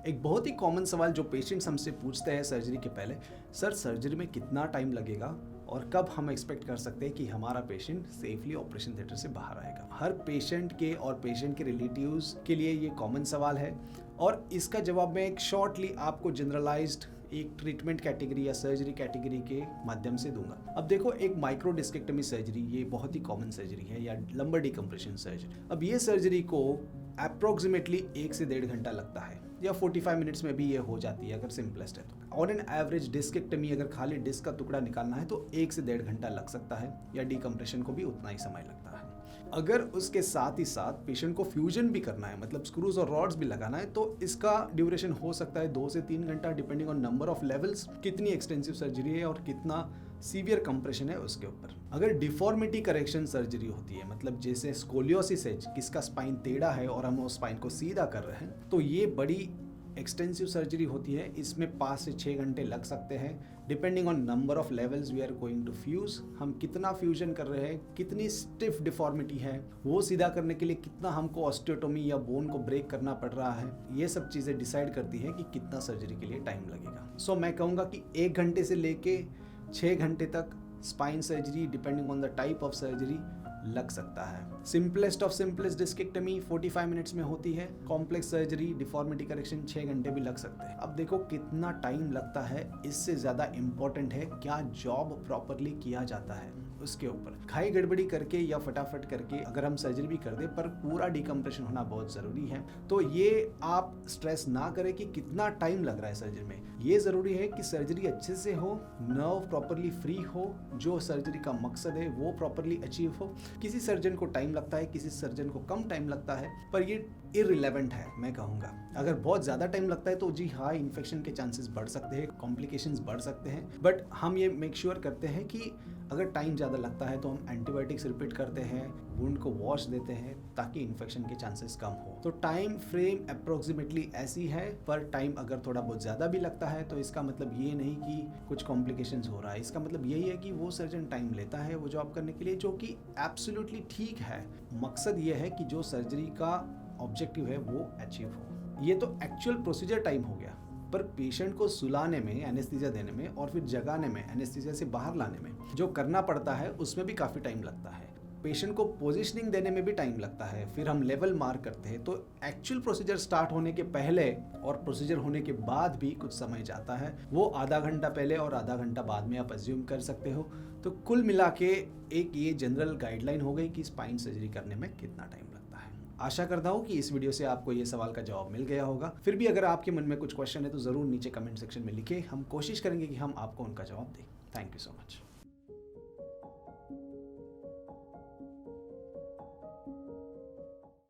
एक बहुत ही कॉमन सवाल जो पेशेंट्स हमसे पूछते हैं सर्जरी के पहले, सर सर्जरी में कितना टाइम लगेगा और कब हम एक्सपेक्ट कर सकते हैं कि हमारा पेशेंट सेफली ऑपरेशन थिएटर से बाहर आएगा। हर पेशेंट के और पेशेंट के रिलेटिव्स के लिए ये कॉमन सवाल है और इसका जवाब मैं एक शॉर्टली आपको जनरलाइज्ड एक ट्रीटमेंट कैटेगरी या सर्जरी कैटेगरी के माध्यम से दूंगा। अब देखो, एक माइक्रो डिस्केक्टमी सर्जरी ये बहुत ही कॉमन सर्जरी है या लंबर डिकम्प्रेशन सर्जरी। अब ये सर्जरी को अप्रोक्सीमेटली 1 से 1.5 घंटा लगता है या 45 मिनट्स में भी ये हो जाती है अगर सिंपलेस्ट है तो। ऑन एन एवरेज डिस्केक्टमी अगर खाली डिस्क का टुकड़ा निकालना है तो 1 से 1.5 घंटा लग सकता है या डिकम्प्रेशन को भी उतना ही समय लगता है। अगर उसके साथ ही साथ पेशेंट को फ्यूजन भी करना है, मतलब स्क्रूज और रॉड्स भी लगाना है, तो इसका ड्यूरेशन हो सकता है 2 से 3 घंटा, depending on number of levels, कितनी एक्सटेंसिव सर्जरी है और कितना सीवियर कंप्रेशन है उसके ऊपर। अगर डिफॉर्मिटी करेक्शन सर्जरी होती है, मतलब जैसे स्कोलियोसिस है, किसका स्पाइन टेढ़ा है और हम उस स्पाइन को सीधा कर रहे हैं, तो ये बड़ी एक्सटेंसिव सर्जरी होती है। इसमें 5 से 6 घंटे लग सकते हैं, depending on number of levels we are going to fuse. हम कितना फ्यूजन कर रहे हैं, कितनी स्टिफ डिफॉर्मिटी है, वो सीधा करने के लिए कितना हमको ऑस्टियोटोमी या बोन को ब्रेक करना पड़ रहा है, ये सब चीज़ें डिसाइड करती है कि कितना सर्जरी के लिए टाइम लगेगा। सो मैं कहूँगा कि 1 घंटे से लेके 6 घंटे तक spine surgery depending on the type of surgery लग सकता है। सिंपलेस्ट ऑफ सिंपलेस्ट डिस्केक्टमी 45 मिनट्स में होती है। कॉम्प्लेक्स सर्जरी डिफॉर्मिटी करेक्शन 6 घंटे भी लग सकते हैं। अब देखो कितना टाइम लगता है, इससे ज़्यादा इम्पोर्टेंट है क्या जॉब प्रॉपरली किया जाता है उसके ऊपर। खाई गड़बड़ी करके या फटाफट करके अगर हम सर्जरी भी कर दे पर पूरा डिकम्प्रेशन होना बहुत ज़रूरी है। तो ये आप स्ट्रेस ना करें कि कितना टाइम लग रहा है सर्जरी में। ये ज़रूरी है कि सर्जरी अच्छे से हो, नर्व प्रॉपरली फ्री हो, जो सर्जरी का मकसद है वो प्रॉपरली अचीव हो। किसी सर्जन को टाइम लगता है, किसी सर्जन को कम टाइम लगता है, पर ये इररिलेवेंट है मैं कहूँगा। अगर बहुत ज़्यादा टाइम लगता है तो जी हाँ, इन्फेक्शन के चांसेस बढ़ सकते हैं, कॉम्प्लिकेशंस बढ़ सकते हैं, बट हम ये मेक श्योर करते हैं कि अगर टाइम ज़्यादा लगता है तो हम एंटीबायोटिक्स रिपीट करते हैं, वुंड को वॉश देते हैं ताकि इन्फेक्शन के चांसेस कम हो। तो टाइम फ्रेम अप्रोक्सीमेटली ऐसी है, पर टाइम अगर थोड़ा बहुत ज़्यादा भी लगता है तो इसका मतलब ये नहीं कि कुछ कॉम्प्लिकेशंस हो रहा है। इसका मतलब यही है कि वो सर्जन टाइम लेता है वो जॉब करने के लिए, जो कि एब्सोल्युटली ठीक है। मकसद ये है कि जो सर्जरी का ऑब्जेक्टिव है वो अचीव हो। ये तो एक्चुअल प्रोसीजर टाइम हो गया, पर पेशेंट को सुलाने में, एनेस्थीसिया देने में और फिर जगाने में, एनेस्थीसिया से बाहर लाने में जो करना पड़ता है उसमें भी काफ़ी टाइम लगता है। पेशेंट को पोजीशनिंग देने में भी टाइम लगता है, फिर हम लेवल मार्क करते हैं। तो एक्चुअल प्रोसीजर स्टार्ट होने के पहले और प्रोसीजर होने के बाद भी कुछ समय जाता है, वो आधा घंटा पहले और आधा घंटा बाद में आप अज्यूम कर सकते हो। तो कुल मिला के एक ये जनरल गाइडलाइन हो गई कि स्पाइन सर्जरी करने में कितना टाइम लगता है। आशा करता हूँ कि इस वीडियो से आपको ये सवाल का जवाब मिल गया होगा। फिर भी अगर आपके मन में कुछ क्वेश्चन है तो ज़रूर नीचे कमेंट सेक्शन में लिखें, हम कोशिश करेंगे कि हम आपको उनका जवाब दें। Thank you so much.